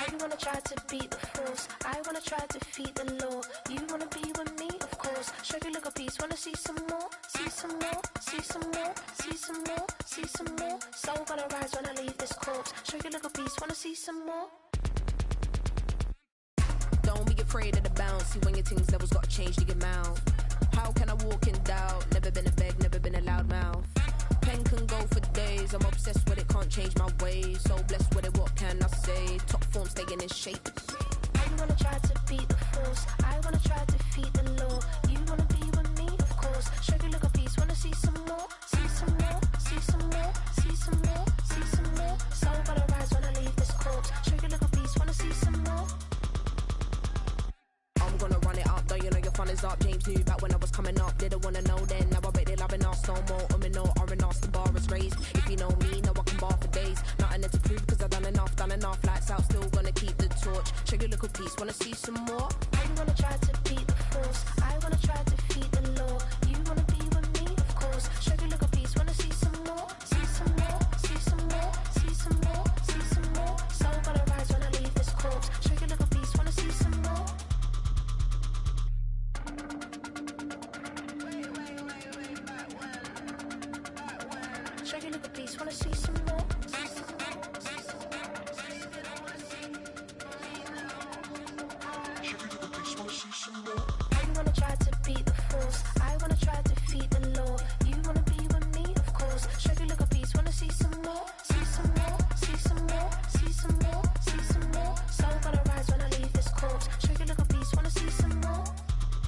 You wanna try to beat the force, I wanna try to defeat the law. You wanna be with me, of course. Show you look a piece, wanna see some more, see some more, see some more, see some more, see some more. Soul gonna rise when I leave this corpse. Show you look a piece, wanna see some more. Don't be afraid of the bounce. See when your things levels got changed to your mouth. How can I walk in doubt? Never been a beg, never been a loud mouth. Pen can go for days. I'm obsessed with it, can't change my ways. So blessed with it, what can I say? Top form staying in shape. You wanna try to beat the force, I wanna try to defeat the law. You wanna be with me, of course. Show you look a piece, wanna see some more, see some more, see some more, see some more, see some more. Soul gonna rise when I leave this corpse. Show you look a piece, wanna see some more. I'm gonna run it up, though you know your fun is up. James knew back when I was coming up, didn't wanna know then. Now I bet they're loving us no more. No R&Us, the bar is raised. If you know me, know I can bar for days. Nothing to prove cause I've done enough. Lights out, still gonna keep the torch. Show you a little piece, wanna see some more? You wanna try to beat the force, I wanna try to defeat the law. You wanna be with me, of course. Show you a little piece, wanna see some more, see some more, see some more, see some more, see some more. Soul gonna rise when I leave this corpse. Show you a little piece, wanna see some more. Show you a little piece, wanna see some more. You wanna try to beat the force, I wanna try to defeat the law. You wanna be with me, of course. Show you look a piece, wanna see some more, see some more, see some more, see some more, see some more. Soul gonna rise when I leave this corpse. Show you look a piece, wanna see some more,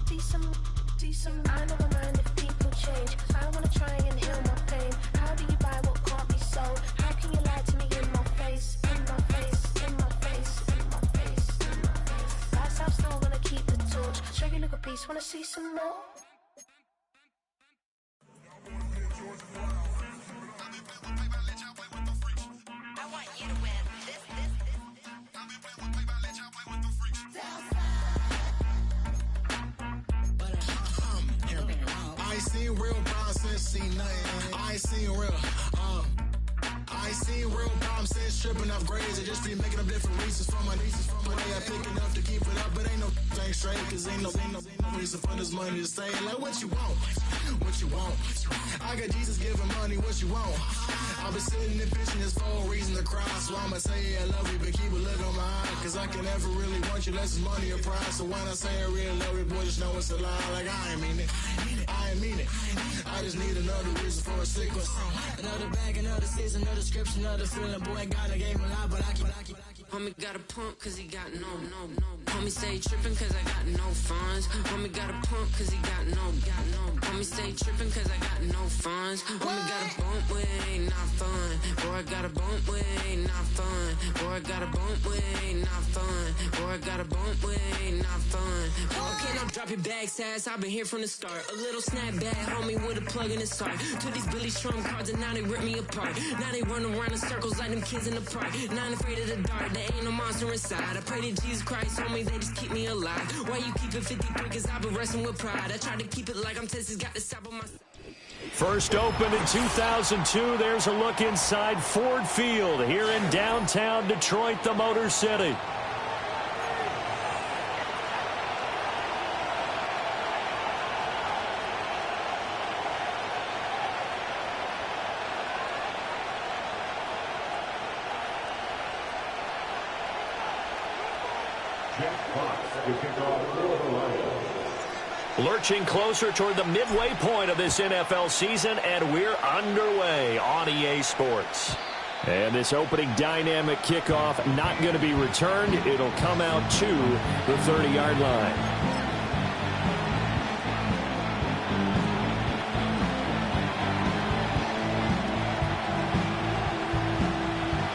see some, see some. I never mind if people change. I wanna try and heal my pain. How do you buy what can't be sold? How can you lie to me in my face, in my face, in my face, in my face, in my face? That's how still gonna keep the torch. Show you look a piece, wanna see some more. I want you to win. This. I ain't seen real problems since seen nothing. I ain't seen real. I ain't seen real problems since tripping off grades. I just be making up different reasons for my nieces. For my day, I pick enough to keep it up, but ain't no thing straight. Cause ain't no reason for this money to stay. Like what you want, what you want. I got Jesus giving money, what you want. I've been sitting and pitching this for a reason to cry. So I'ma say I love you, but keep a look on my eye. Cause I can never really want you unless it's money or prize. So when I say I really love you, boy, just know it's a lie. Like I ain't mean it, I ain't mean it. I just need another reason for a sequence. Another bag, another season, another description, another feeling. Boy, got a game a lot, but I keep. Homie got a pump cause he got no. Homie stay trippin' cause I got no funds. Homie got a pump cause he got no. Homie stay trippin' cause I got no funds. Homie got a bump with ain't not fun. Boy, I got a bump with ain't not fun. Boy, I got a bump with ain't not fun. Boy, I got a bump with ain't not fun. Boy, can I drop your bag sass? I've been here from the start. A little snapback, homie with a plug in his heart. To these Billy Trump cards and now they rip me apart. Now they run around in circles like them kids in the park. Now I'm afraid of the dark. There ain't no monster inside. I pray to Jesus Christ, homie, they just keep me alive. Why you keep it 53? Cause I've been wrestling with pride. I try to keep it like I'm Texas, got the stop on my side. First opened in 2002, there's a look inside Ford Field here in downtown Detroit, the Motor City. Lurching closer toward the midway point of this NFL season, and we're underway on EA Sports. And this opening dynamic kickoff not going to be returned. It'll come out to the 30-yard line.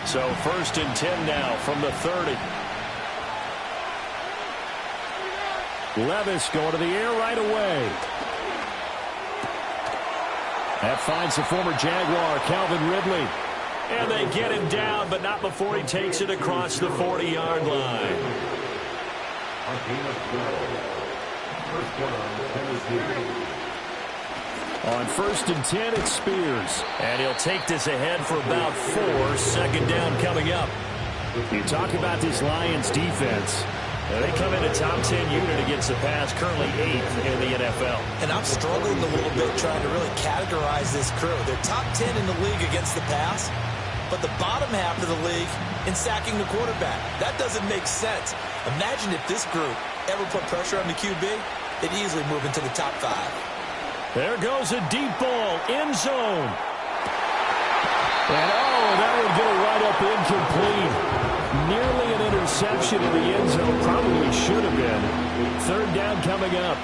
So 1st and 10 now from the 30. Levis going to the air right away. That finds the former Jaguar, Calvin Ridley. And they get him down, but not before he takes it across the 40-yard line. On 1st and 10, it's Spears. And he'll take this ahead for about 4. Second down coming up. You talk about this Lions defense. They come in a top 10 unit against the pass, currently 8th in the NFL. And I'm struggling a little bit trying to really categorize this crew. They're top 10 in the league against the pass, but the bottom half of the league in sacking the quarterback. That doesn't make sense. Imagine if this group ever put pressure on the QB, they'd easily move into the top 5. There goes a deep ball, end zone. And that would get it right up incomplete. Nearly an interception in the end zone. Probably should have been. 3rd down coming up.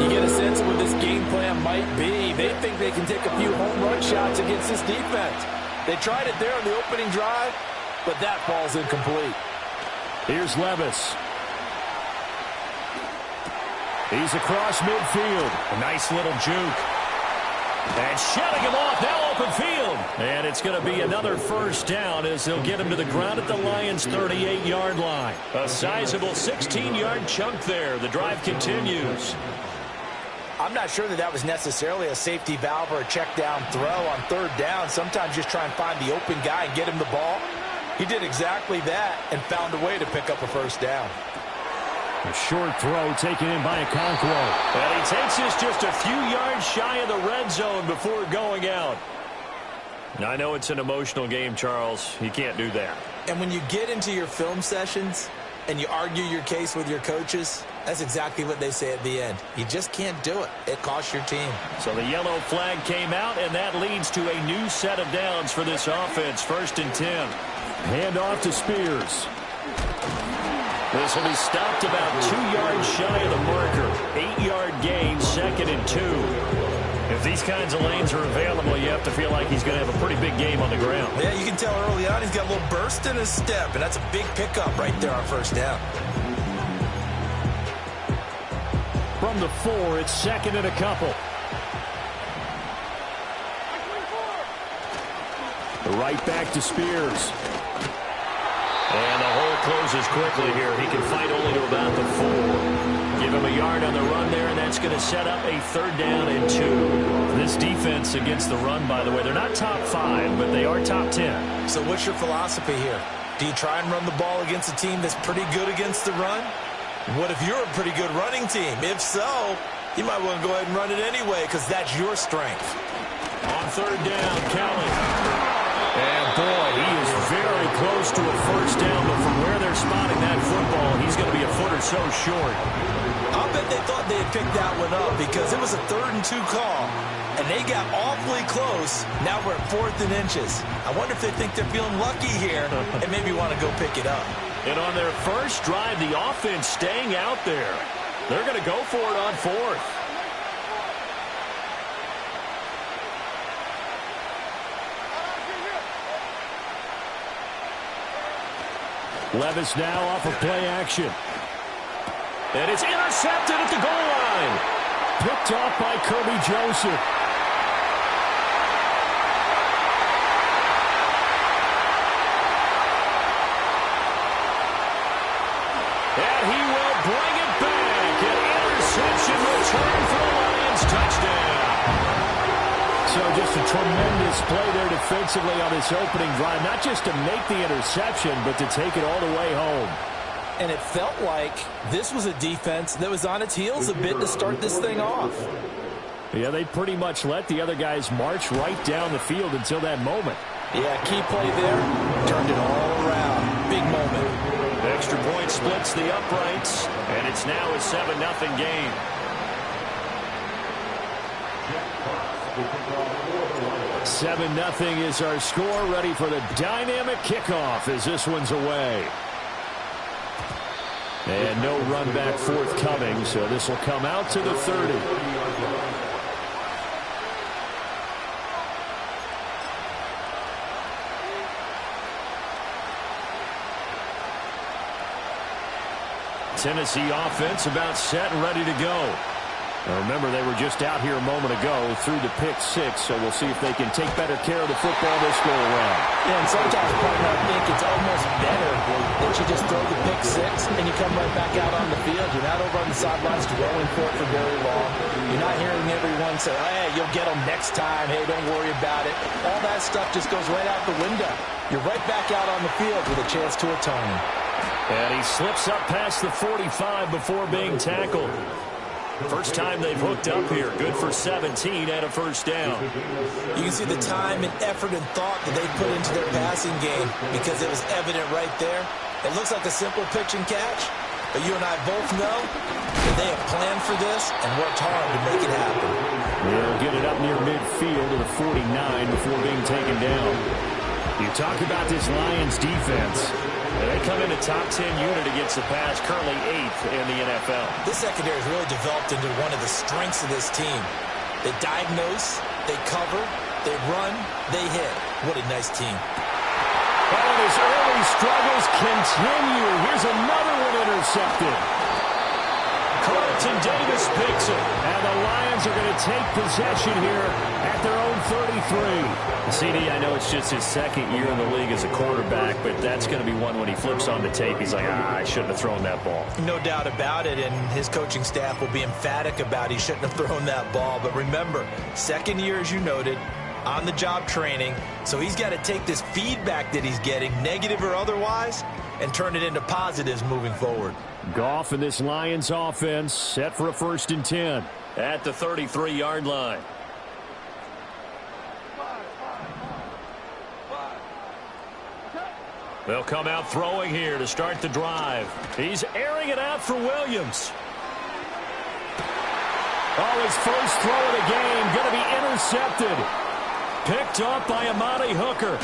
You get a sense of what this game plan might be. They think they can take a few home run shots against this defense. They tried it there on the opening drive, but that ball's incomplete. Here's Levis. He's across midfield. A nice little juke. And shutting him off, now open field. And it's going to be another 1st down as they'll get him to the ground at the Lions' 38-yard line. A sizable 16-yard chunk there. The drive continues. I'm not sure that was necessarily a safety valve or a check down throw on 3rd down. Sometimes just try and find the open guy and get him the ball. He did exactly that and found a way to pick up a 1st down. A short throw taken in by Okonkwo. And he takes this just a few yards shy of the red zone before going out. Now, I know it's an emotional game, Charles. You can't do that. And when you get into your film sessions and you argue your case with your coaches, that's exactly what they say at the end. You just can't do it. It costs your team. So the yellow flag came out, and that leads to a new set of downs for this offense. 1st and 10. Hand off to Spears. This will be stopped about 2 yards shy of the marker. 8-yard gain, 2nd and 2. If these kinds of lanes are available, you have to feel like he's going to have a pretty big game on the ground. Yeah, you can tell early on he's got a little burst in his step, and that's a big pickup right there on 1st down. From the 4, it's 2nd and a couple. Right back to Spears. And the hole closes quickly here. He can fight only to about the 4. Give him a yard on the run there, and that's going to set up a 3rd down and 2. This defense against the run, by the way, they're not top 5, but they are top 10. So what's your philosophy here? Do you try and run the ball against a team that's pretty good against the run? What if you're a pretty good running team? If so, you might want to go ahead and run it anyway because that's your strength. On 3rd down, Kelly. And, boy, he is very close to a 1st down, but from where they're spotting that football, he's going to be a foot or so short. I'll bet they thought they had picked that one up because it was a 3rd and 2 call, and they got awfully close. Now we're at 4th and inches. I wonder if they think they're feeling lucky here and maybe want to go pick it up. And on their first drive, the offense staying out there. They're going to go for it on 4th. Levis now off of play action. And it's intercepted at the goal line. Picked off by Kirby Joseph. And he will bring it back. An interception return for the Lions. Touchdown. So just a tremendous play there defensively on this opening drive. Not just to make the interception, but to take it all the way home. And it felt like this was a defense that was on its heels a bit to start this thing off. Yeah, they pretty much let the other guys march right down the field until that moment. Yeah, key play there. Turned it all around. Big moment. Extra point splits the uprights, and it's now a 7-0 game. Seven 0 is our score. Ready for the dynamic kickoff as this one's away. And no run back forthcoming, so this will come out to the 30. Tennessee offense about set and ready to go. Now remember, they were just out here a moment ago through the pick six, so we'll see if they can take better care of the football this go around. Yeah, and sometimes, partner, I think it's almost better that you just throw the pick six and you come right back out on the field. You're not over on the sidelines dwelling for it for very long. You're not hearing everyone say, hey, you'll get them next time. Hey, don't worry about it. All that stuff just goes right out the window. You're right back out on the field with a chance to atone. And he slips up past the 45 before being tackled. First time they've hooked up here. Good for 17 and a first down. You can see the time and effort and thought that they put into their passing game because it was evident right there. It looks like a simple pitch and catch, but you and I both know that they have planned for this and worked hard to make it happen. They'll get it up near midfield to the 49 before being taken down. You talk about this Lions defense. They come in a top 10 unit against the pass, currently 8th in the NFL. This secondary has really developed into one of the strengths of this team. They diagnose, they cover, they run, they hit. What a nice team. Well, and his early struggles continue. Here's another one intercepted. Carlton Davis picks it, and the Lions are going to take possession here at their own 33. CD, I know it's just his second year in the league as a quarterback, but that's going to be one when he flips on the tape. He's like, I shouldn't have thrown that ball. No doubt about it, and his coaching staff will be emphatic about he shouldn't have thrown that ball. But remember, second year, as you noted, on-the-job training, so he's got to take this feedback that he's getting, negative or otherwise, and turn it into positives moving forward. Goff and this Lions offense set for a 1st and 10 at the 33-yard line. They'll come out throwing here to start the drive. He's airing it out for Williams. Oh, his first throw of the game going to be intercepted. Picked up by Amani Hooker.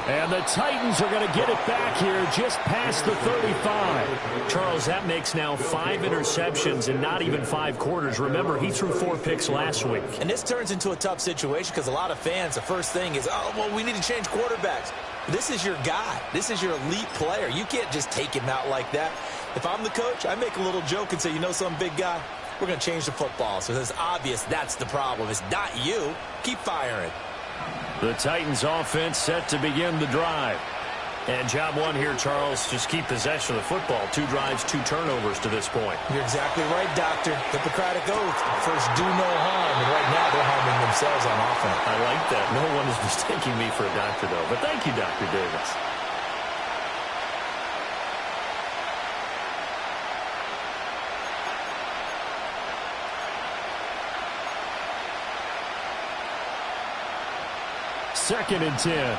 And the Titans are going to get it back here just past the 35. Charles, that makes now 5 interceptions in not even 5 quarters. Remember, he threw 4 picks last week. And this turns into a tough situation because a lot of fans, the first thing is, oh, well, we need to change quarterbacks. This is your guy. This is your elite player. You can't just take him out like that. If I'm the coach, I make a little joke and say, you know some big guy? We're going to change the football. So it's obvious that's the problem. It's not you. Keep firing. The Titans offense set to begin the drive. And job one here, Charles, just keep possession of the football. 2 drives, 2 turnovers to this point. You're exactly right, Doctor. Hippocratic oath. First, do no harm. And right now, they're harming themselves on offense. I like that. No one is mistaking me for a doctor, though. But thank you, Dr. Davis. Second and 10.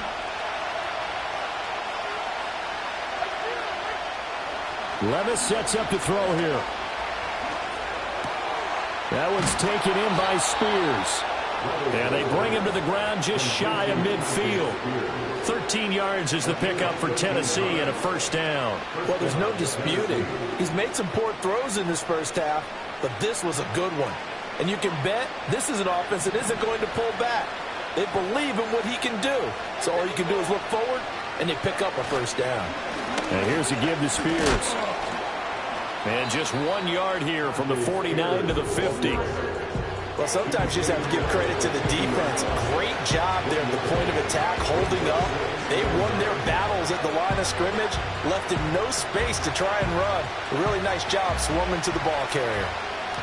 Levis sets up to throw here. That one's taken in by Spears. And they bring him to the ground just shy of midfield. 13 yards is the pickup for Tennessee and a first down. Well, there's no disputing. He's made some poor throws in this first half, but this was a good one. And you can bet this is an offense that isn't going to pull back. They believe in what he can do. So all you can do is look forward, and they pick up a first down. And here's a give to Spears. And just 1 yard here from the 49 to the 50. Well, sometimes you just have to give credit to the defense. Great job there at the point of attack, holding up. They won their battles at the line of scrimmage, left him no space to try and run. A really nice job swarming to the ball carrier.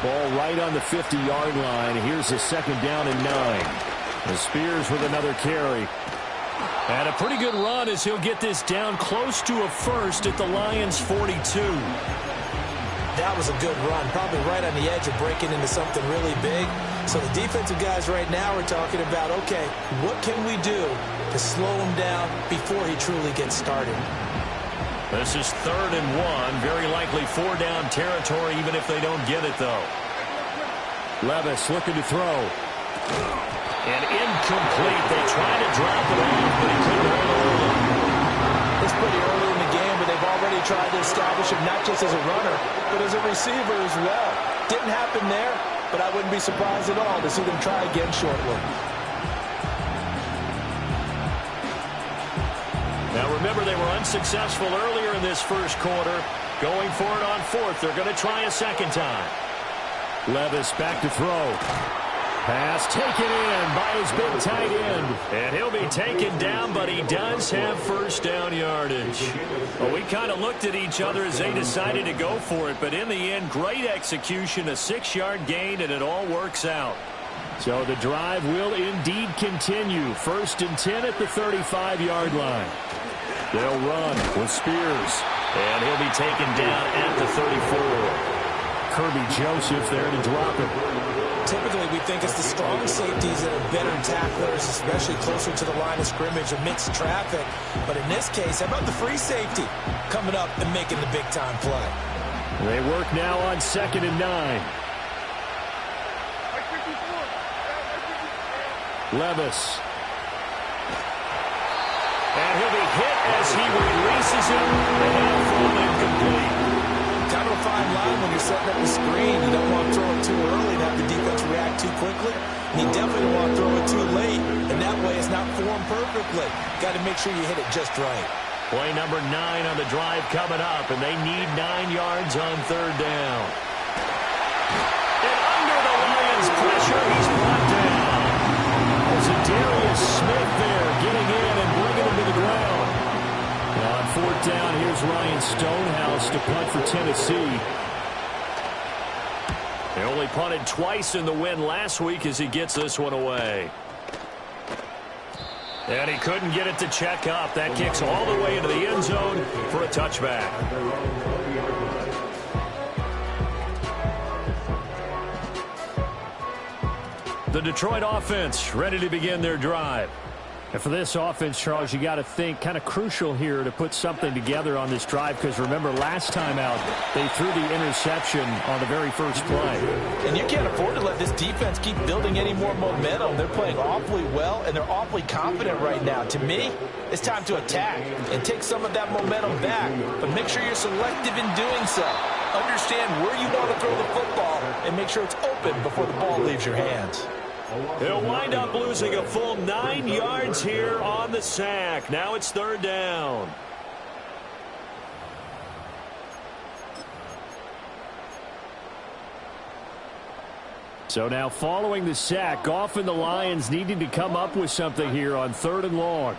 Ball right on the 50-yard line. Here's the 2nd down and 9. And Spears with another carry. And a pretty good run as he'll get this down close to a first at the Lions' 42. That was a good run, probably right on the edge of breaking into something really big. So the defensive guys right now are talking about, okay, what can we do to slow him down before he truly gets started? This is 3rd and 1. Very likely 4-down territory, even if they don't get it, though. Levis looking to throw. And incomplete. They tried to drop it off, but he couldn't hold it. It's pretty early in the game, but they've already tried to establish him not just as a runner, but as a receiver as well. Didn't happen there, but I wouldn't be surprised at all to see them try again shortly. Now remember, they were unsuccessful earlier in this first quarter. Going for it on 4th. They're going to try a second time. Levis back to throw. Pass taken in by his big tight end. And he'll be taken down, but he does have first down yardage. Well, we kind of looked at each other as they decided to go for it, but in the end, great execution, a 6-yard gain, and it all works out. So the drive will indeed continue. 1st and 10 at the 35-yard line. They'll run with Spears, and he'll be taken down at the 34. Kirby Joseph there to drop it. Typically, we think it's the strong safeties that are better tacklers, especially closer to the line of scrimmage amidst traffic. But in this case, how about the free safety coming up and making the big-time play? They work now on 2nd and 9. Levis. And he'll be hit as he releases it. And he'll fall incomplete. Kind of a fine line when you're setting up the screen. You don't want to throw it too early and have the defense react too quickly. And you definitely don't want to throw it too late. And that way it's not formed perfectly. Got to make sure you hit it just right. Play number 9 on the drive coming up. And they need 9 yards on 3rd down. And under the Lions' pressure, he's brought down. There's a Darius Smith there getting in and bringing him to the ground. On 4th down, here's Ryan Stonehouse to punt for Tennessee. They only punted twice in the win last week as he gets this one away. And he couldn't get it to check up. That kicks all the way into the end zone for a touchback. The Detroit offense ready to begin their drive. And for this offense, Charles, you got to think kind of crucial here to put something together on this drive, because remember last time out they threw the interception on the very first play. And you can't afford to let this defense keep building any more momentum. They're playing awfully well and they're awfully confident right now. To me, it's time to attack and take some of that momentum back, but make sure you're selective in doing so. Understand where you want to throw the football and make sure it's open before the ball leaves your hands. He'll wind up losing a full 9 yards here on the sack. Now it's 3rd down. So now following the sack, Goff and the Lions needing to come up with something here on 3rd and long.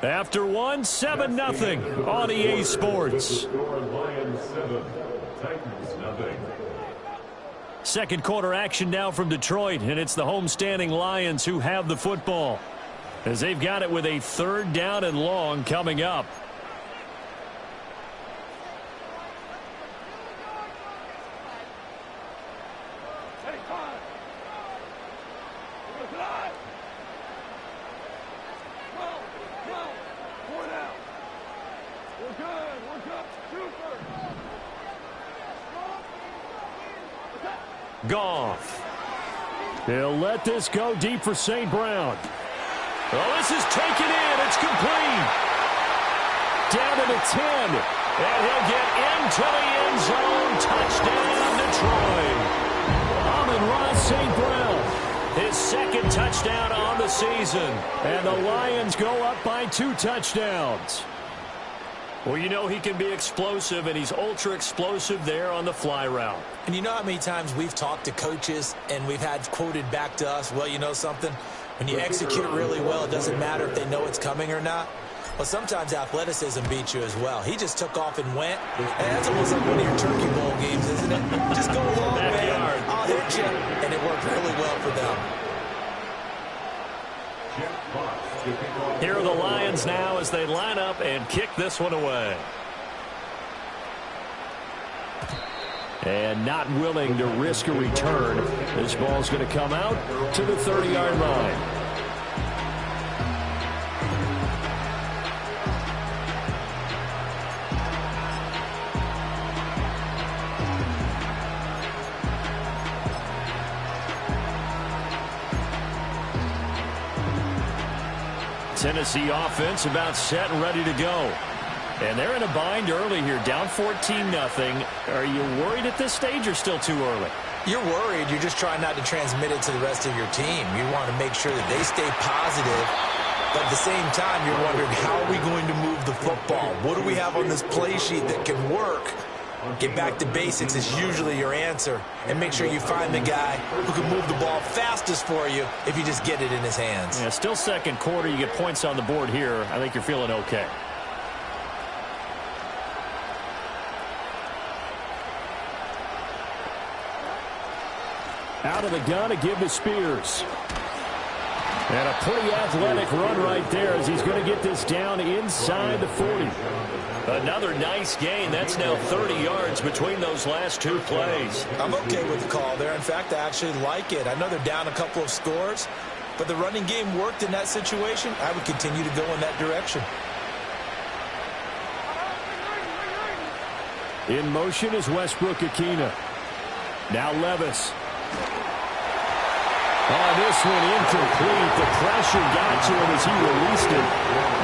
After 7-0 on EA Sports. Second quarter action now from Detroit, and it's the homestanding Lions who have the football, as they've got it with a 3rd down and long coming up. Goff. He'll let this go deep for St. Brown. Well, this is taken in. It's complete. Down to the 10. And he'll get into the end zone. Touchdown, Detroit. Amon-Ra St. Brown. His 2nd touchdown on the season. And the Lions go up by 2 touchdowns. Well, you know he can be explosive, and he's ultra-explosive there on the fly route. And you know how many times we've talked to coaches and we've had quoted back to us, well, you know something? When you execute really well, it doesn't matter if they know it's coming or not. Well, sometimes athleticism beats you as well. He just took off and went. And that's almost like one of your Turkey Bowl games, isn't it? Just go along, man. I'll hit you. And it worked really well for them. Here are the Lions now as they line up and kick this one away. And not willing to risk a return. This ball's going to come out to the 30-yard line. Tennessee offense about set and ready to go. And they're in a bind early here, down 14-0. Are you worried at this stage or still too early? You're worried. You're just trying not to transmit it to the rest of your team. You want to make sure that they stay positive But at the same time, you're wondering, how are we going to move the football? What do we have on this play sheet that can work? Get back to basics is usually your answer. And make sure you find the guy who can move the ball fastest for you if you just get it in his hands. Yeah, still second quarter. You get points on the board here. I think you're feeling okay. Out of the gun to give to Spears. And a pretty athletic run right there as he's going to get this down inside the 40. Another nice gain. That's now 30 yards between those last two plays. I'm okay with the call there. In fact, I actually like it. I know they're down a couple of scores, but the running game worked in that situation. I would continue to go in that direction. In motion is Westbrook-Akina. Now Levis. Oh, this one incomplete. The pressure got to him as he released it.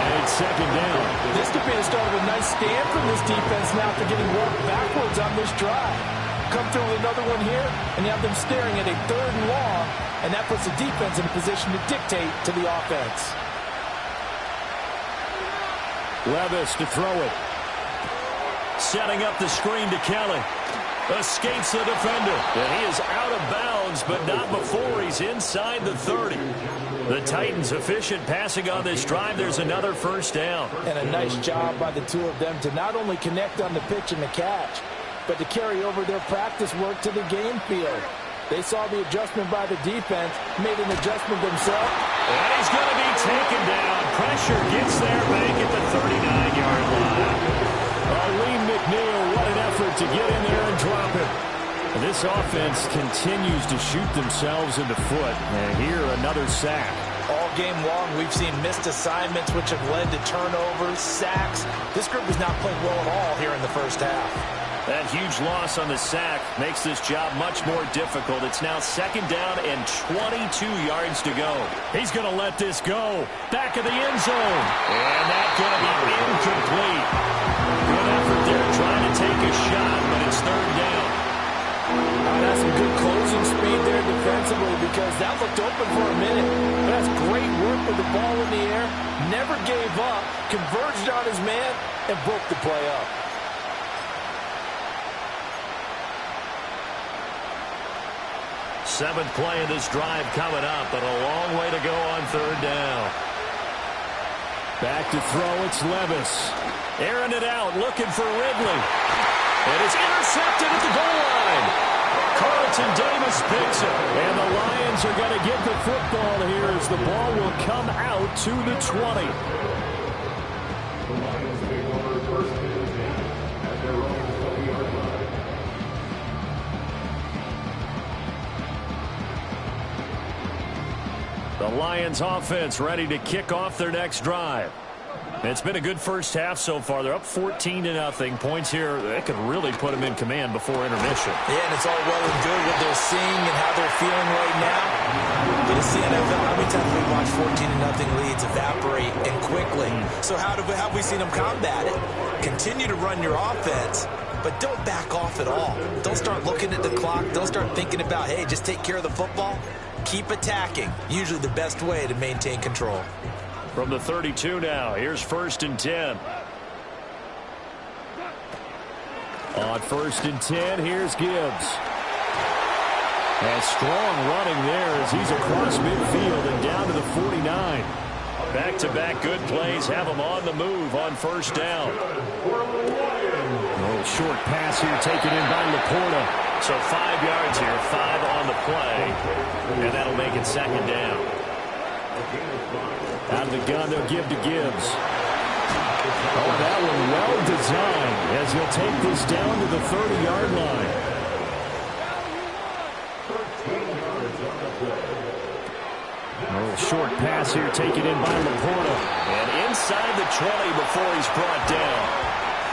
And it's second down. This could be the start of a nice stand from this defense now after getting worked backwards on this drive. Come through with another one here, and you have them staring at a 3rd and long, and that puts the defense in a position to dictate to the offense. Levis to throw it. Setting up the screen to Kelly. Escapes the defender. And he is out of bounds, but not before he's inside the 30. The Titans efficient passing on this drive. There's another first down. And a nice job by the two of them to not only connect on the pitch and the catch, but to carry over their practice work to the game field. They saw the adjustment by the defense, made an adjustment themselves. And he's going to be taken down. Pressure gets there back at the 39-yard line. Lee McNeil, what an effort to get in there and drop it. And this offense continues to shoot themselves in the foot. And here, another sack. All game long, we've seen missed assignments, which have led to turnovers, sacks. This group is not playing well at all here in the first half. That huge loss on the sack makes this job much more difficult. It's now second down and 22 yards to go. He's going to let this go. Back of the end zone. And that's going to be incomplete. Good effort there trying to take a shot, but it's third down. That's some good closing speed there defensively because that looked open for a minute. But that's great work with the ball in the air. Never gave up, converged on his man, and broke the play up. Seventh play of this drive coming up, but a long way to go on third down. Back to throw, it's Levis. Airing it out, looking for Ridley. And it's intercepted at the goal line. Carlton Davis picks it. And the Lions are going to get the football here as the ball will come out to the 20. The Lions offense ready to kick off their next drive. It's been a good first half so far. They're up 14-0. Points here, that could really put them in command before intermission. Yeah, and it's all well and good what they're seeing and how they're feeling right now. But it's the NFL. How many times have we watched 14-0 leads evaporate and quickly? So how have we seen them combat it? Continue to run your offense, but don't back off at all. Don't start looking at the clock. Don't start thinking about, hey, just take care of the football. Keep attacking. Usually the best way to maintain control. From the 32 now, here's 1st and 10. On 1st and 10, here's Gibbs. And strong running there as he's across midfield and down to the 49. Back-to-back good plays have him on the move on 1st down. Oh, short pass here taken in by Laporta. So 5 yards here, 5 on the play. And that'll make it second down. Out of the gun, they'll give to Gibbs. Oh, that one well designed as he'll take this down to the 30-yard line. Oh, short pass here taken in by Laporta. And inside the 20 before he's brought down.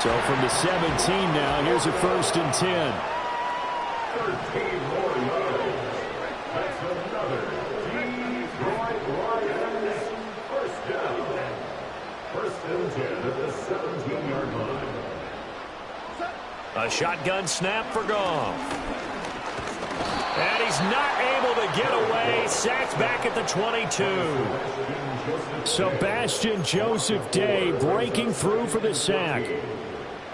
So from the 17 now, here's a 1st and 10. 13 more yards. That's another. Detroit Lions first down. 1st and 10 at the 17-yard line. A shotgun snap for Goff. And And he's not able to get away. Sacked back at the 22. Sebastian Joseph Day breaking through for the sack.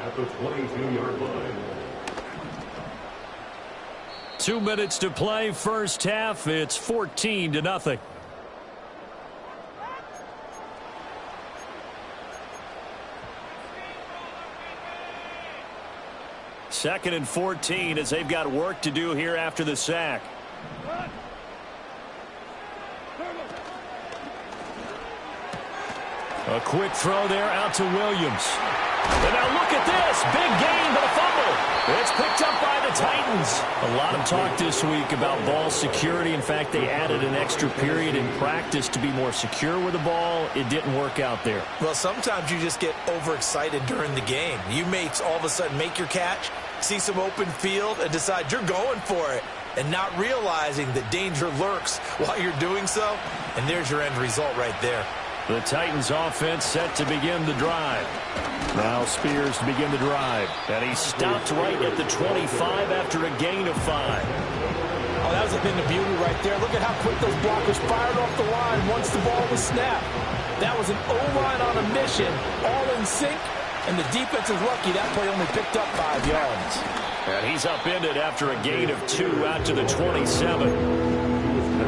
At the 22-yard line. 2 minutes to play, first half. It's 14-0. Second and 14 as they've got work to do here after the sack. A quick throw there out to Williams. And now look at this. Big gain, but a fumble. It's picked up by the Titans. A lot of talk this week about ball security. In fact, they added an extra period in practice to be more secure with the ball. It didn't work out there. Well, sometimes you just get overexcited during the game. You may all of a sudden make your catch, see some open field, and decide you're going for it, and not realizing that danger lurks while you're doing so. And there's your end result right there. The Titans offense set to begin the drive. Now Spears to begin the drive. And he stopped right at the 25 after a gain of 5. Oh, that was a thing of beauty right there. Look at how quick those blockers fired off the line once the ball was snapped. That was an O-line on a mission, all in sync, and the defense is lucky that play only picked up 5 yards. And he's upended after a gain of 2 out to the 27.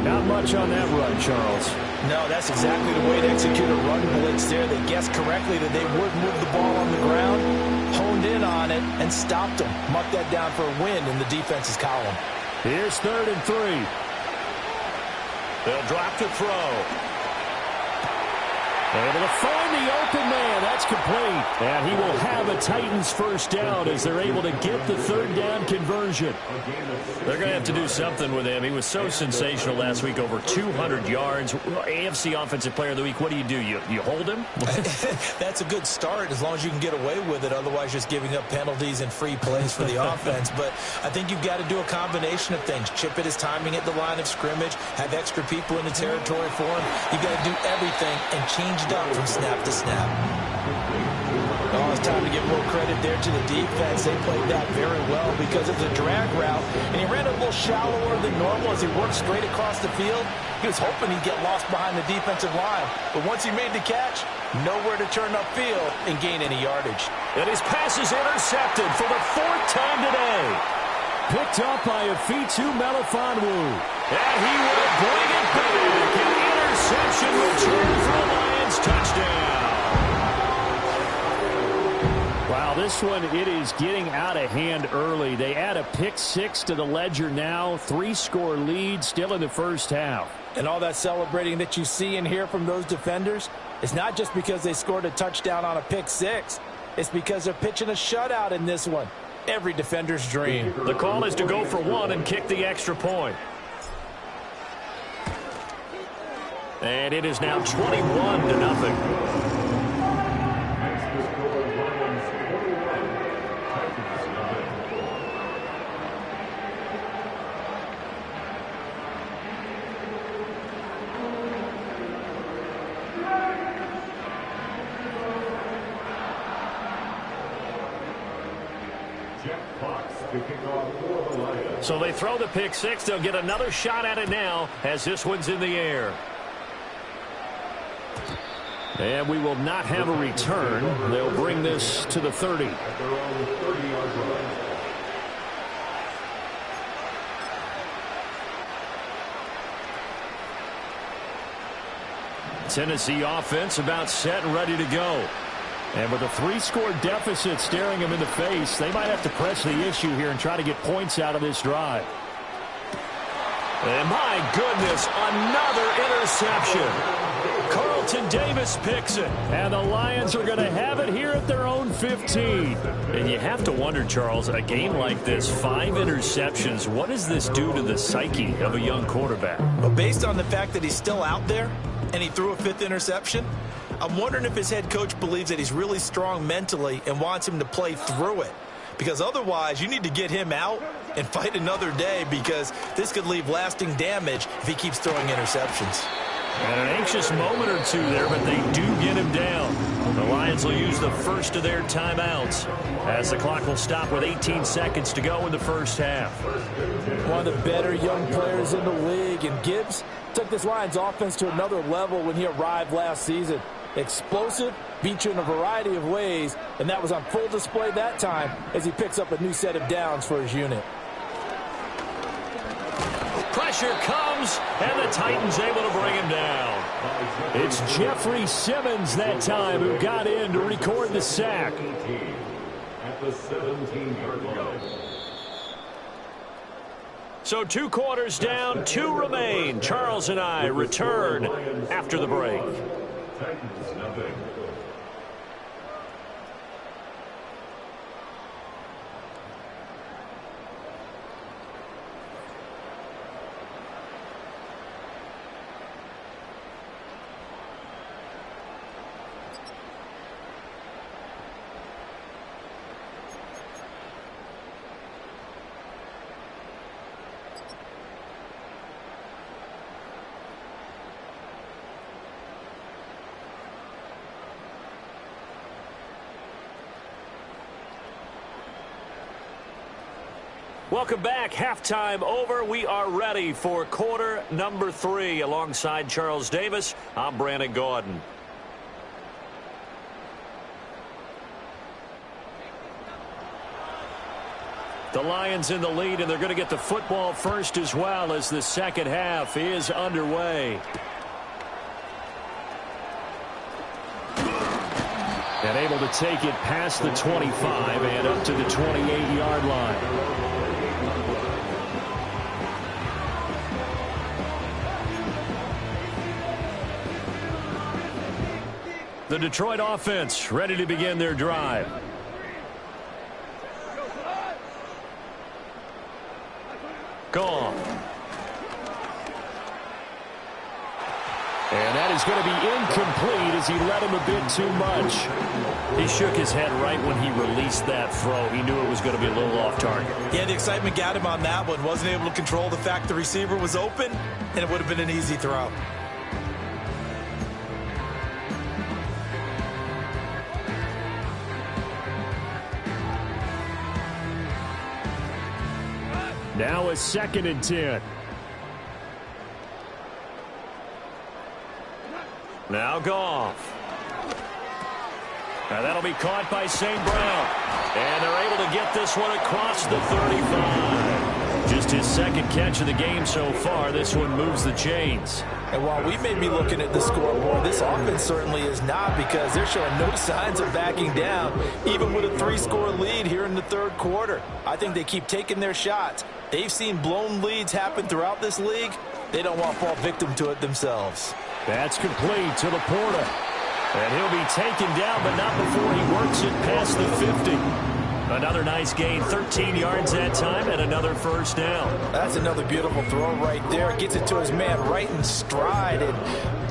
Not much on that run, Charles. No, that's exactly the way to execute a run blitz there. They guessed correctly that they would move the ball on the ground, honed in on it, and stopped them. Mucked that down for a win in the defense's column. Here's 3rd and 3. They'll drop to throw. Able to find the open man. That's complete. And he will have a Titans first down as they're able to get the 3rd down conversion. They're going to have to do something with him. He was so sensational last week, over 200 yards. AFC Offensive Player of the Week, what do? You hold him? That's a good start as long as you can get away with it. Otherwise, just giving up penalties and free plays for the offense. But I think you've got to do a combination of things. Chip at his timing at the line of scrimmage, have extra people in the territory for him. You've got to do everything and change it up from snap to snap. Oh, it's time to give more credit there to the defense. They played that very well because it was a drag route, and he ran a little shallower than normal as he worked straight across the field. He was hoping he'd get lost behind the defensive line, but once he made the catch, nowhere to turn upfield and gain any yardage. And his pass is intercepted for the 4th time today. Picked up by hub2madden25. And he will bring it back. An interception return for the Lions. Touchdown. Wow, this one, it is getting out of hand early. They add a pick 6 to the ledger now. 3-score lead still in the first half. And all that celebrating that you see and hear from those defenders is not just because they scored a touchdown on a pick 6. It's because they're pitching a shutout in this one. Every defender's dream. The call is to go for 1 and kick the extra point. And it is now 21-0. So they throw the pick 6. They'll get another shot at it now as this one's in the air. And we will not have a return. They'll bring this to the 30. At their own 30-yard line. Tennessee offense about set and ready to go. And with a 3-score deficit staring them in the face, they might have to press the issue here and try to get points out of this drive. And my goodness, another interception. Carlton Davis picks it. And the Lions are going to have it here at their own 15. And you have to wonder, Charles, a game like this, 5 interceptions, what does this do to the psyche of a young quarterback? Well, based on the fact that he's still out there and he threw a 5th interception, I'm wondering if his head coach believes that he's really strong mentally and wants him to play through it. Because otherwise, you need to get him out and fight another day, because this could leave lasting damage if he keeps throwing interceptions. And an anxious moment or two there, but they do get him down. The Lions will use the first of their timeouts as the clock will stop with 18 seconds to go in the first half. One of the better young players in the league, and Gibbs took this Lions offense to another level when he arrived last season. Explosive, beat you in a variety of ways, and that was on full display that time as he picks up a new set of downs for his unit. Pressure comes, and the Titans able to bring him down. It's Jeffrey Simmons that time who got in to record the sack. At the 17-yard line. So 2 quarters down, 2 remain. Charles and I return after the break. Titans nothing. Welcome back. Halftime over. We are ready for quarter number 3. Alongside Charles Davis, I'm Brandon Gaudin. The Lions in the lead, and they're going to get the football first as well as the second half is underway. And able to take it past the 25 and up to the 28-yard line. The Detroit offense ready to begin their drive. Gone. And that is going to be incomplete as he let him a bit too much. He shook his head right when he released that throw. He knew it was going to be a little off target. Yeah, the excitement got him on that one. Wasn't able to control the fact the receiver was open, and it would have been an easy throw. Now a 2nd and 10. Now Goff. Now that'll be caught by St. Brown. And they're able to get this one across the 35. Just his 2nd catch of the game so far. This one moves the chains. And while we may be looking at the scoreboard, this offense certainly is not, because they're showing no signs of backing down, even with a 3-score lead here in the 3rd quarter. I think they keep taking their shots. They've seen blown leads happen throughout this league. They don't want to fall victim to it themselves. That's complete to Laporta. And he'll be taken down, but not before he works it past the 50. Another nice gain, 13 yards that time, and another first down. That's another beautiful throw right there. Gets it to his man right in stride. And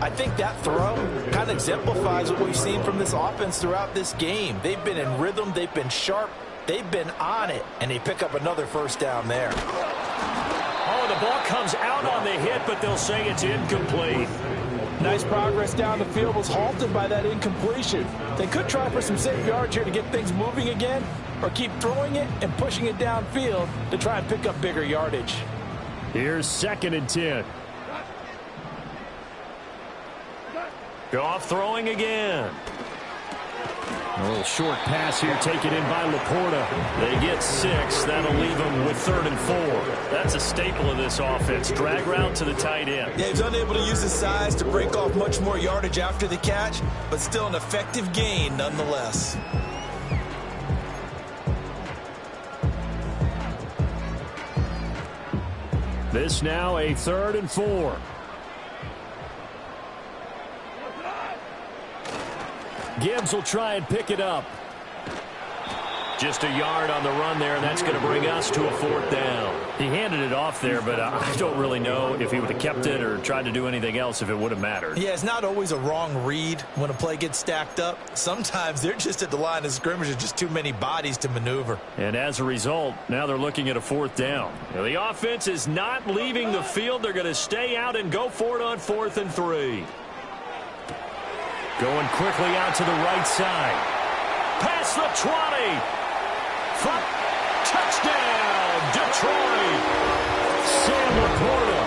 I think that throw kind of exemplifies what we've seen from this offense throughout this game. They've been in rhythm. They've been sharp. They've been on it. And they pick up another first down there. Oh, the ball comes out on the hit, but they'll say it's incomplete. Nice progress down the field, was halted by that incompletion. They could try for some safe yards here to get things moving again, or keep throwing it and pushing it downfield to try and pick up bigger yardage. Here's 2nd and 10. Goff throwing again. A little short pass here taken in by Laporta. They get 6. That'll leave them with 3rd and 4. That's a staple of this offense. Drag route to the tight end. Yeah, he's unable to use his size to break off much more yardage after the catch, but still an effective gain nonetheless. This now a 3rd and 4. Gibbs will try and pick it up. Just a yard on the run there, and that's going to bring us to a 4th down. He handed it off there, but I don't really know if he would have kept it or tried to do anything else if it would have mattered. Yeah, it's not always a wrong read when a play gets stacked up. Sometimes they're just at the line of scrimmage. There's just too many bodies to maneuver. And as a result, now they're looking at a 4th down. Now, the offense is not leaving the field. They're going to stay out and go for it on 4th and 3. Going quickly out to the right side. Past the 20. Front. Touchdown, Detroit. Sam Laporta,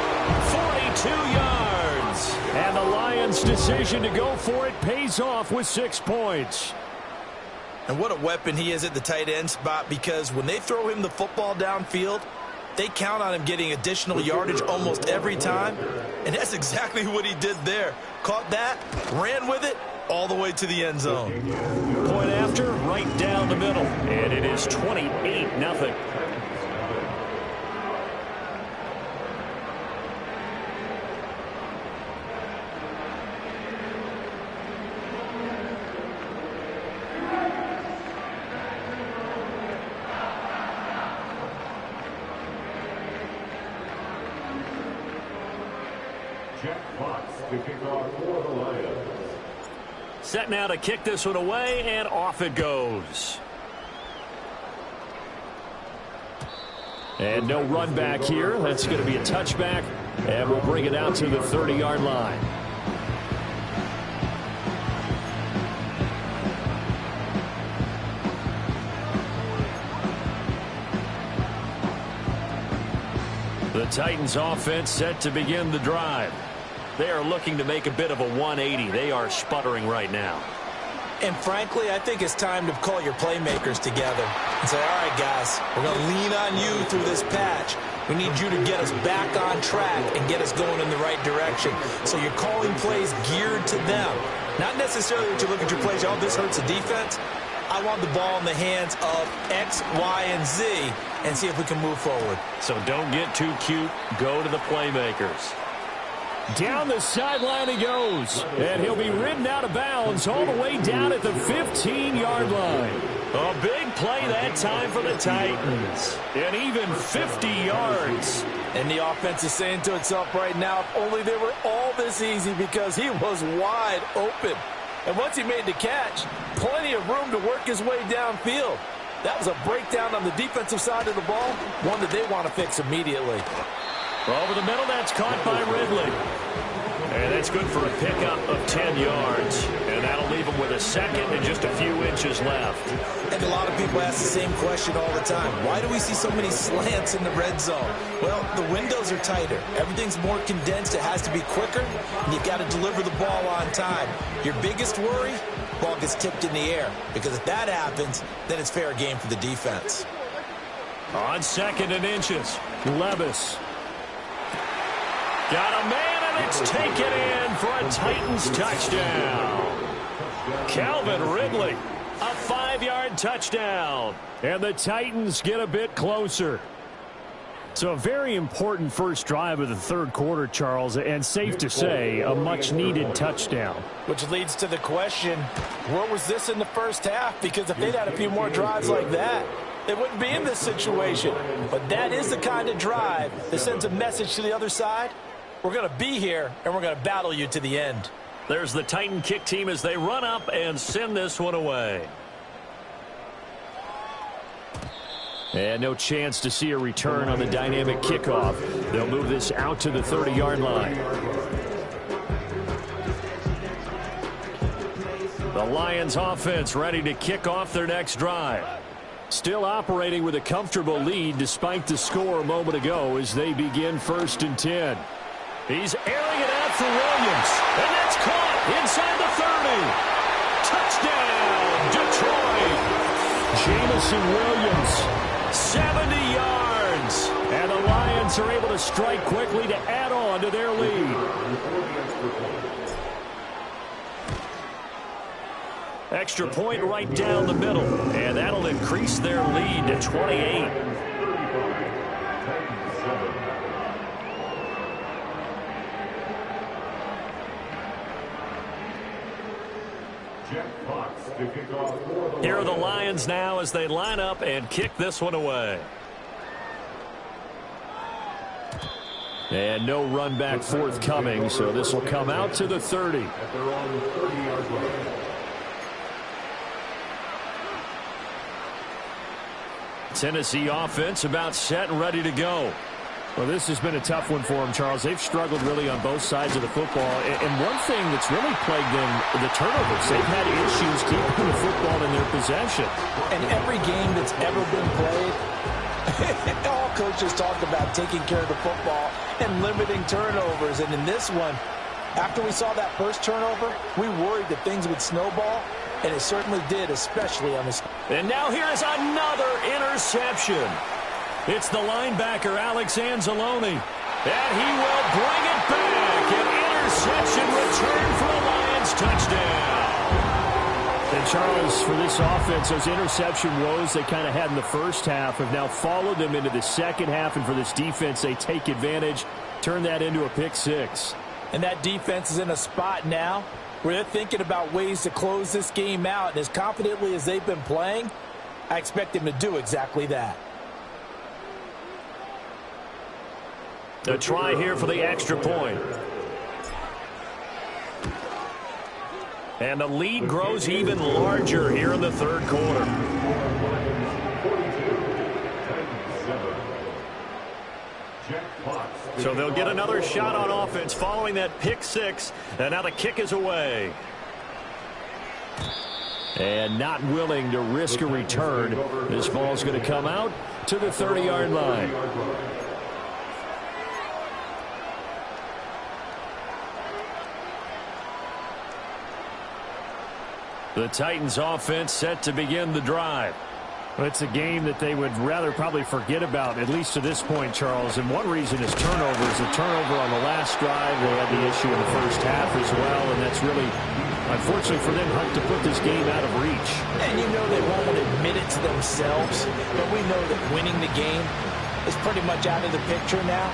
42 yards. And the Lions' decision to go for it pays off with 6 points. And what a weapon he is at the tight end spot, because when they throw him the football downfield, they count on him getting additional yardage almost every time. And that's exactly what he did there. Caught that, ran with it, all the way to the end zone. Point after, right down the middle. And it is 28-0. Jack Fox to kick off for the Lions. Set now to kick this one away, and off it goes. And no run back here. That's going to be a touchback, and we'll bring it out to the 30-yard line. The Titans offense set to begin the drive. They are looking to make a bit of a 180. They are sputtering right now. And frankly, I think it's time to call your playmakers together and say, all right, guys, we're going to lean on you through this patch. We need you to get us back on track and get us going in the right direction. So you're calling plays geared to them. Not necessarily that you look at your plays, oh, this hurts the defense. I want the ball in the hands of X, Y, and Z and see if we can move forward. So don't get too cute. Go to the playmakers. Down the sideline he goes, and he'll be ridden out of bounds all the way down at the 15-yard line. A big play that time for the Titans, and even 50 yards. And the offense is saying to itself right now, if only they were all this easy, because he was wide open. And once he made the catch, plenty of room to work his way downfield. That was a breakdown on the defensive side of the ball, one that they want to fix immediately. Over the middle, that's caught by Ridley. And that's good for a pickup of 10 yards. And that'll leave him with a second and just a few inches left. And a lot of people ask the same question all the time. Why do we see so many slants in the red zone? Well, the windows are tighter. Everything's more condensed. It has to be quicker. And you've got to deliver the ball on time. Your biggest worry? Ball gets tipped in the air. Because if that happens, then it's fair game for the defense. On 2nd and inches, Levis. Got a man, and it's taken in for a Titans touchdown. Calvin Ridley, a 5-yard touchdown. And the Titans get a bit closer. So a very important first drive of the third quarter, Charles, and safe to say, a much-needed touchdown. Which leads to the question, where was this in the first half? Because if they'd had a few more drives like that, they wouldn't be in this situation. But that is the kind of drive that sends a message to the other side. We're going to be here, and we're going to battle you to the end. There's the Titan kick team as they run up and send this one away. And no chance to see a return on the dynamic kickoff. They'll move this out to the 30-yard line. The Lions offense ready to kick off their next drive. Still operating with a comfortable lead despite the score a moment ago as they begin 1st and 10. He's airing it out for Williams, and that's caught inside the 30. Touchdown, Detroit. Jamison Williams, 70 yards. And the Lions are able to strike quickly to add on to their lead. Extra point right down the middle, and that'll increase their lead to 28. Here are the Lions now as they line up and kick this one away. And no run back forthcoming, so this will come out to the 30. Tennessee offense about set and ready to go. Well, this has been a tough one for them, Charles. They've struggled really on both sides of the football. And one thing that's really plagued them, the turnovers. They've had issues keeping the football in their possession. And every game that's ever been played, all coaches talk about taking care of the football and limiting turnovers. And in this one, after we saw that first turnover, we worried that things would snowball. And it certainly did, especially on this. And now here is another interception. It's the linebacker, Alex Anzalone. And he will bring it back. An interception return for a Lions touchdown. And Charles, for this offense, those interception woes they kind of had in the first half have now followed them into the second half. And for this defense, they take advantage, turn that into a pick six. And that defense is in a spot now where they're thinking about ways to close this game out. And as confidently as they've been playing, I expect them to do exactly that. A try here for the extra point. And the lead grows even larger here in the third quarter. So they'll get another shot on offense following that pick six. And now the kick is away. And not willing to risk a return. This ball's going to come out to the 30-yard line. The Titans offense set to begin the drive. Well, it's a game that they would rather probably forget about, at least to this point, Charles. And one reason is turnovers. A turnover on the last drive. They had the issue in the first half as well, and that's really, unfortunately for them, helped to put this game out of reach. And you know they won't admit it to themselves, but we know that winning the game is pretty much out of the picture now.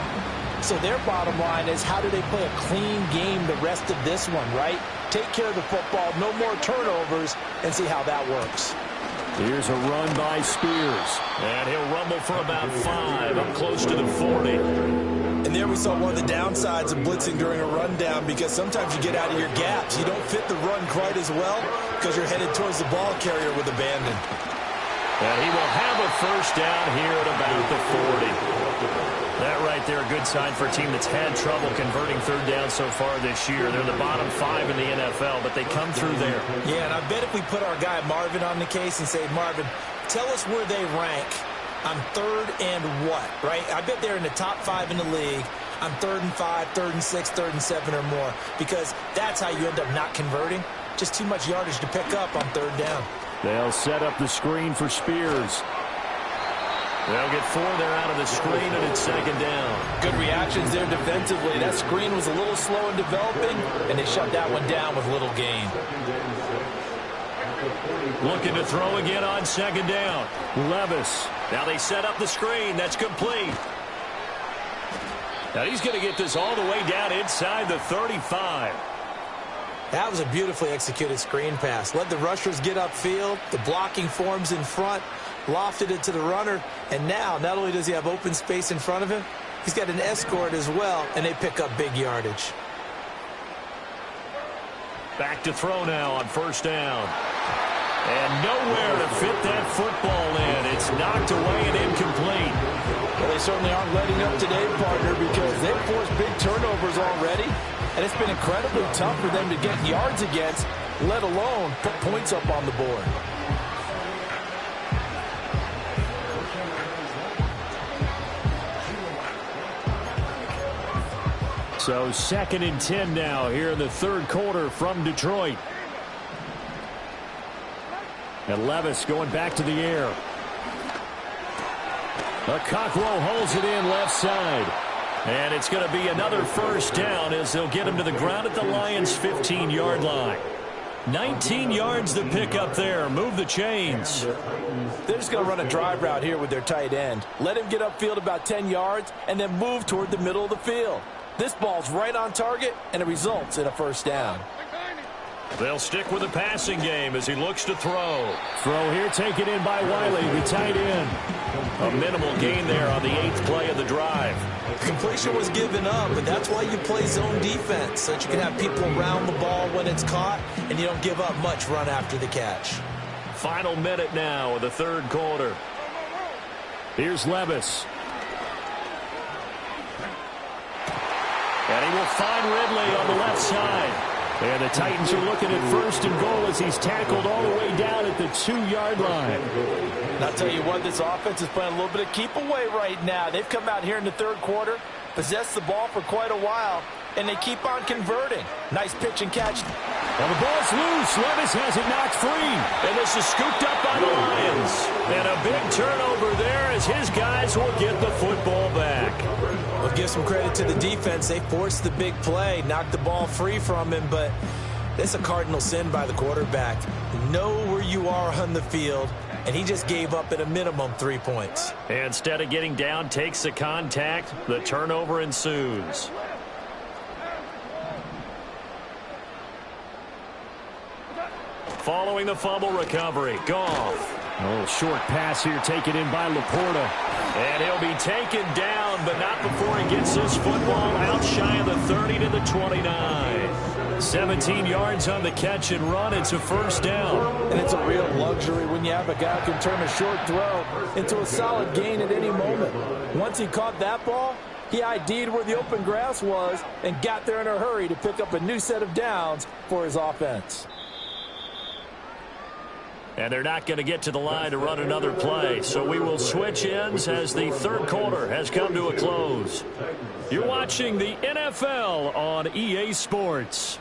So their bottom line is, how do they play a clean game the rest of this one, right? Take care of the football, no more turnovers, and see how that works. Here's a run by Spears. And he'll rumble for about 5, up close to the 40. And there we saw one of the downsides of blitzing during a rundown, because sometimes you get out of your gaps. You don't fit the run quite as well because you're headed towards the ball carrier with abandon. And he will have a first down here at about the 40. That right there, a good sign for a team that's had trouble converting third down so far this year. They're the bottom 5 in the NFL, but they come through there. Yeah, and I bet if we put our guy Marvin on the case and say, Marvin, tell us where they rank on third and what, right? I bet they're in the top 5 in the league on 3rd and 5, 3rd and 6, 3rd and 7 or more, because that's how you end up not converting. Just too much yardage to pick up on third down. They'll set up the screen for Spears. They'll get 4 there out of the screen, and it's second down. Good reactions there defensively. That screen was a little slow in developing, and they shut that one down with little gain. Looking to throw again on second down. Levis. Now they set up the screen. That's complete. Now he's going to get this all the way down inside the 35. That was a beautifully executed screen pass. Let the rushers get upfield. The blocking forms in front. Lofted it to the runner, and now not only does he have open space in front of him, he's got an escort as well, and they pick up big yardage. Back to throw now on first down. And nowhere to fit that football in. It's knocked away and incomplete. Well, they certainly aren't letting up today, partner, because they've forced big turnovers already, and it's been incredibly tough for them to get yards against, let alone put points up on the board. So 2nd and 10 now here in the third quarter from Detroit. And Levis going back to the air. Okakwo holds it in left side. And it's going to be another first down as they'll get him to the ground at the Lions' 15-yard line. 19 yards to pick up there. Move the chains. They're just going to run a drive route here with their tight end. Let him get upfield about 10 yards and then move toward the middle of the field. This ball's right on target, and it results in a first down. They'll stick with the passing game as he looks to throw. Throw here taken in by Wiley, the tight end. A minimal gain there on the 8th play of the drive. Completion was given up, but that's why you play zone defense, so that you can have people around the ball when it's caught, and you don't give up much run after the catch. Final minute now of the 3rd quarter. Here's Levis. And he will find Ridley on the left side. And the Titans are looking at 1st and goal as he's tackled all the way down at the 2-yard line. And I'll tell you what, this offense is playing a little bit of keep away right now. They've come out here in the 3rd quarter, possessed the ball for quite a while, and they keep on converting. Nice pitch and catch. Well, the ball's loose. Levis has it knocked free. And this is scooped up by the Lions. And a big turnover there as his guys will get the football back. Well, give some credit to the defense. They forced the big play, knocked the ball free from him, but it's a cardinal sin by the quarterback. Know where you are on the field, and he just gave up at a minimum 3 points. And instead of getting down, takes the contact. The turnover ensues. Following the fumble recovery, Goff. Oh, short pass here taken in by Laporta. And he'll be taken down, but not before he gets this football out shy of the 30 to the 29. 17 yards on the catch and run. It's a 1st down. And it's a real luxury when you have a guy who can turn a short throw into a solid gain at any moment. Once he caught that ball, he ID'd where the open grass was and got there in a hurry to pick up a new set of downs for his offense. And they're not going to get to the line to run another play. So we will switch ends as the 3rd quarter has come to a close. You're watching the NFL on EA Sports.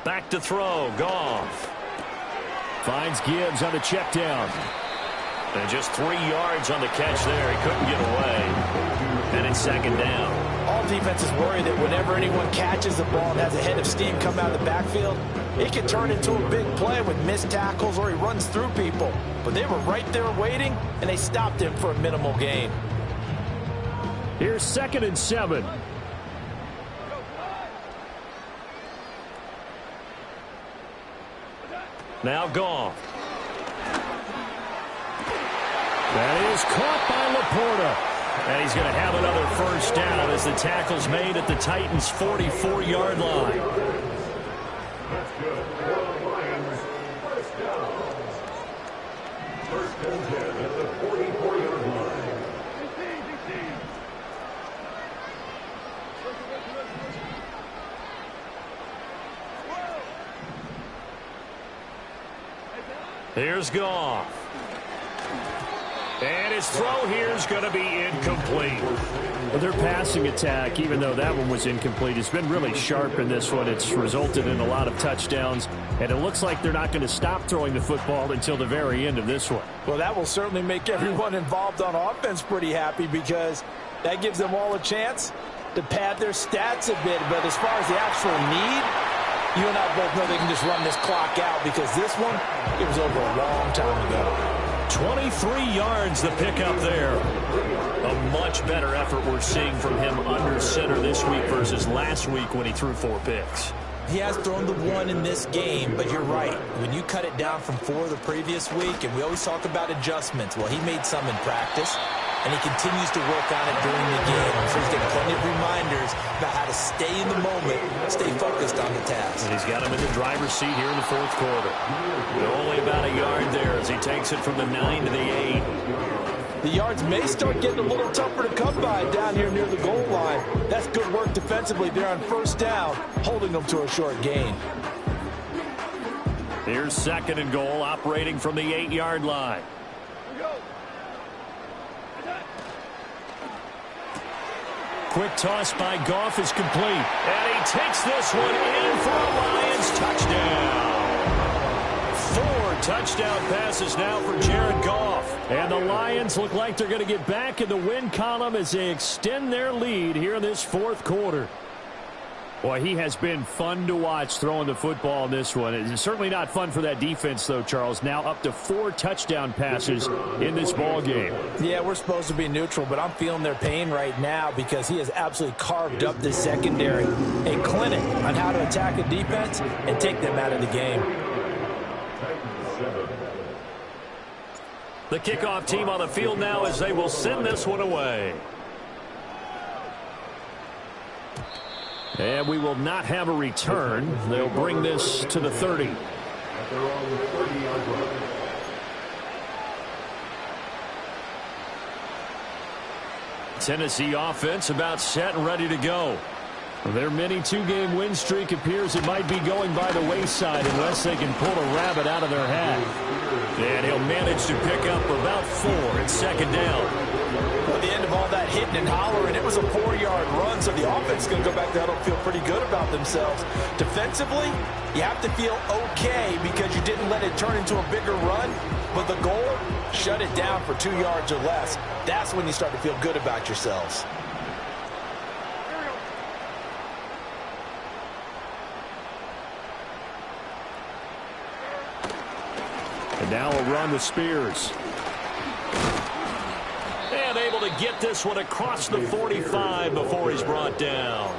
Back to throw, Goff. Finds Gibbs on the check down. And just 3 yards on the catch there. He couldn't get away. And it's 2nd down. All defenses worry that whenever anyone catches the ball and has a head of steam come out of the backfield, it can turn into a big play with missed tackles or he runs through people. But they were right there waiting, and they stopped him for a minimal gain. Here's 2nd and 7. Now Goff. That is caught by Laporta. And he's going to have another 1st down as the tackle's made at the Titans' 44-yard line. That's good. For the Lions, 1st down. 1st and 10 at the 44-yard line. Here's Goff. And his throw here is going to be incomplete. Well, their passing attack, even though that one was incomplete, has been really sharp in this one. It's resulted in a lot of touchdowns, and it looks like they're not going to stop throwing the football until the very end of this one. Well, that will certainly make everyone involved on offense pretty happy because that gives them all a chance to pad their stats a bit. But as far as the actual need, you and I both know they can just run this clock out because this one, it was over a long time ago. 23 yards the pickup there. A much better effort we're seeing from him under center this week versus last week when he threw 4 picks. He has thrown the 1 in this game, but you're right. When you cut it down from 4 the previous week, and we always talk about adjustments, well, he made some in practice, and he continues to work on it during the game. I'm sure he's getting plenty of reminders about how to stay in the moment, stay focused on the task. And he's got him in the driver's seat here in the 4th quarter. Only about a yard there as he takes it from the 9 to the 8. The yards may start getting a little tougher to come by down here near the goal line. That's good work defensively there on 1st down, holding them to a short gain. Here's 2nd and goal, operating from the 8-yard line. Quick toss by Goff is complete. And he takes this one in for a Lions touchdown. 4 touchdown passes now for Jared Goff. And the Lions look like they're going to get back in the win column as they extend their lead here in this fourth quarter. Boy, he has been fun to watch throwing the football in this one. It's certainly not fun for that defense, though, Charles. Now up to 4 touchdown passes in this ball game. Yeah, we're supposed to be neutral, but I'm feeling their pain right now because he has absolutely carved up the secondary. A clinic on how to attack a defense and take them out of the game. The kickoff team on the field now as they will send this one away. And we will not have a return. They'll bring this to the 30. Tennessee offense about set and ready to go. Their mini 2-game win streak appears it might be going by the wayside unless they can pull a rabbit out of their hat. And he'll manage to pick up about 4 at second down. At the end of all that hitting and hollering, it was a 4-yard run, so the offense is going to go back there and feel pretty good about themselves. Defensively, you have to feel okay because you didn't let it turn into a bigger run, but the goal, shut it down for 2 yards or less. That's when you start to feel good about yourselves. And now a run with Spears. And able to get this one across the 45 before he's brought down.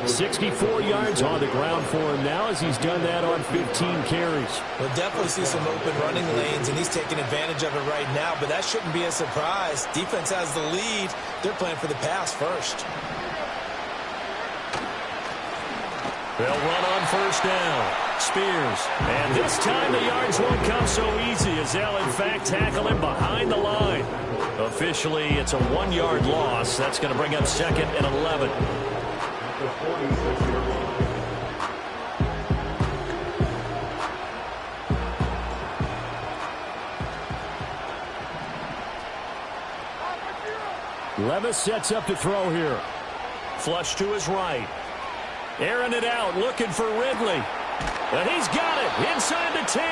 64 yards on the ground for him now as he's done that on 15 carries. We'll definitely see some open running lanes, and he's taking advantage of it right now, but that shouldn't be a surprise. Defense has the lead. They're playing for the pass first. They'll run on first down. Spears. And this time the yards won't come so easy as they'll, in fact, tackle him behind the line. Officially, it's a 1-yard loss. That's going to bring up 2nd and 11. Levis sets up to throw here. Flush to his right. Airing it out, looking for Ridley. And he's got it inside the 10.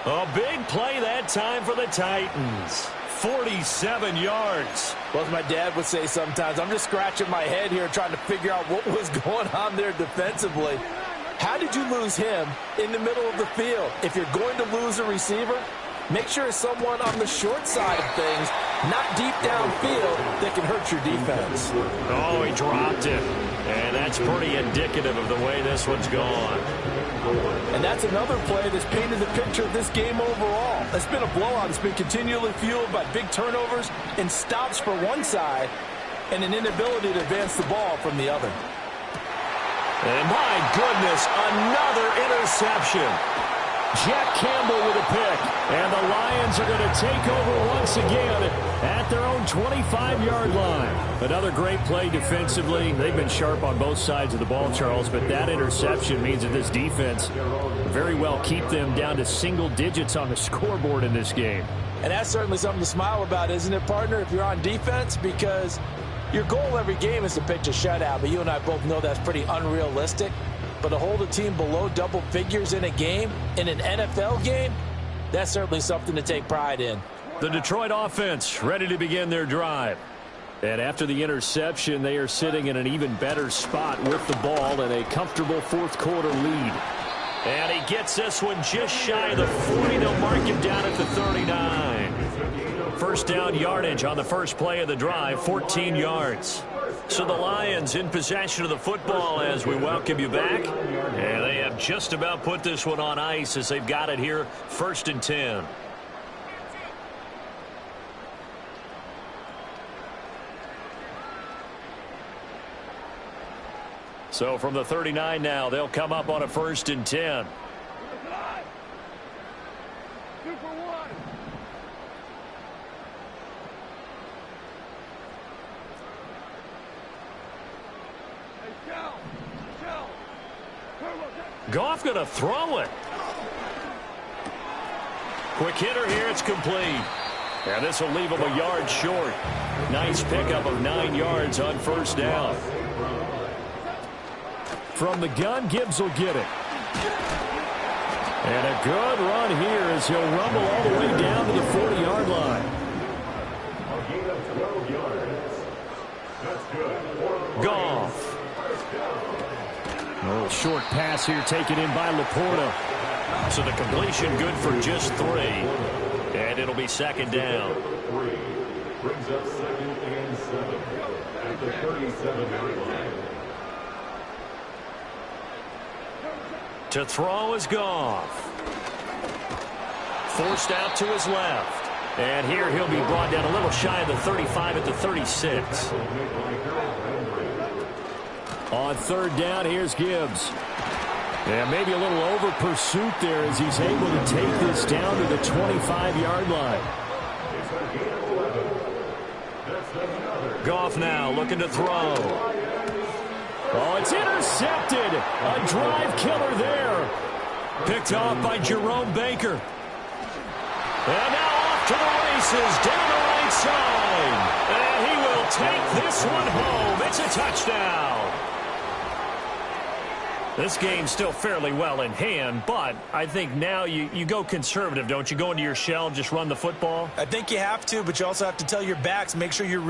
A big play that time for the Titans. 47 yards. Well, as my dad would say sometimes, I'm just scratching my head here trying to figure out what was going on there defensively. How did you lose him in the middle of the field? If you're going to lose a receiver, make sure it's someone on the short side of things, not deep downfield, that can hurt your defense. Oh, he dropped it. And that's pretty indicative of the way this one's gone. And that's another play that's painted the picture of this game overall. It's been a blowout. It's been continually fueled by big turnovers and stops for one side and an inability to advance the ball from the other. And my goodness, another interception. Jack Campbell with a pick. And the Lions are going to take over once again at their own 25-yard line. Another great play defensively. They've been sharp on both sides of the ball, Charles, but that interception means that this defense very well keep them down to single digits on the scoreboard in this game. And that's certainly something to smile about, isn't it, partner, if you're on defense? Because your goal every game is to pitch a shutout, but you and I both know that's pretty unrealistic. But to hold a team below double figures in a game, in an NFL game, that's certainly something to take pride in. The Detroit offense ready to begin their drive. And after the interception, they are sitting in an even better spot with the ball and a comfortable fourth quarter lead. And he gets this one just shy of the 40. They'll mark him down at the 39. First down yardage on the first play of the drive, 14 yards. So the Lions in possession of the football as we welcome you back. And they have just about put this one on ice as they've got it here, 1st and 10. So from the 39 now, they'll come up on a 1st and 10. Goff going to throw it. Quick hitter here. It's complete. And this will leave him a yard short. Nice pickup of 9 yards on first down. From the gun, Gibbs will get it. And a good run here as he'll rumble all the way down to the 40-yard line. A gain of 12 yards. That's good. Goff. A little short pass here taken in by Laporta. So the completion good for just 3. And it'll be second down. 3 brings up 2nd and 7 at the 37-yard line. To throw is Goff. Forced out to his left. And here he'll be brought down a little shy of the 35 at the 36. On third down, here's Gibbs. Yeah, maybe a little over pursuit there as he's able to take this down to the 25-yard line. Goff now looking to throw. Oh, it's intercepted. A drive killer there. Picked off by Jerome Baker. And now off to the races down the right side. And he will take this one home. It's a touchdown. This game's still fairly well in hand, but I think now you go conservative, don't you? Go into your shell and just run the football? I think you have to, but you also have to tell your backs, make sure you're